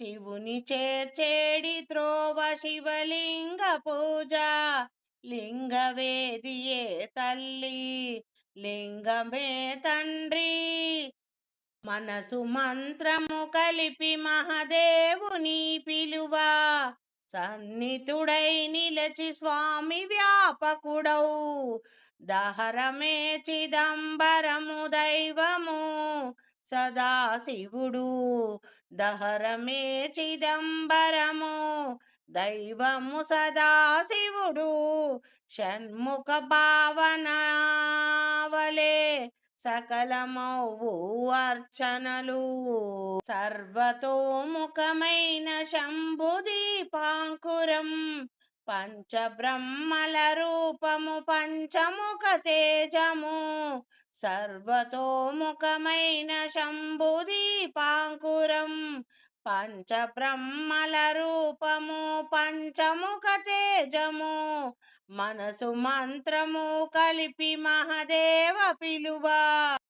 శివుని చేర్చేడి త్రోవ శివలింగ పూజ. లింగవేదియే తల్లి, లింగమే తండ్రి. మనసు మంత్రము కలిపి మహదేవుని పిలువ. సన్నితుడై నిలచి స్వామి వ్యాపకుడౌ. దహరమే చిదంబరము దైవము సదాశివుడు. దహరమే చిదంబరము దైవము సదాశివుడు. షణ్ముఖ భావనావలే సకలమౌ అర్చనలు. సర్వతోముఖమైన శంభు దీపాంకురం. పంచబ్రహ్మల రూపము పంచముఖ తేజము. సర్వతోముఖమైన శంభు దీపాంకురం. పంచబ్రహ్మల రూపము పంచముఖ తేజము. మనసు మంత్రము కలిపి మహదేవ పిలువ.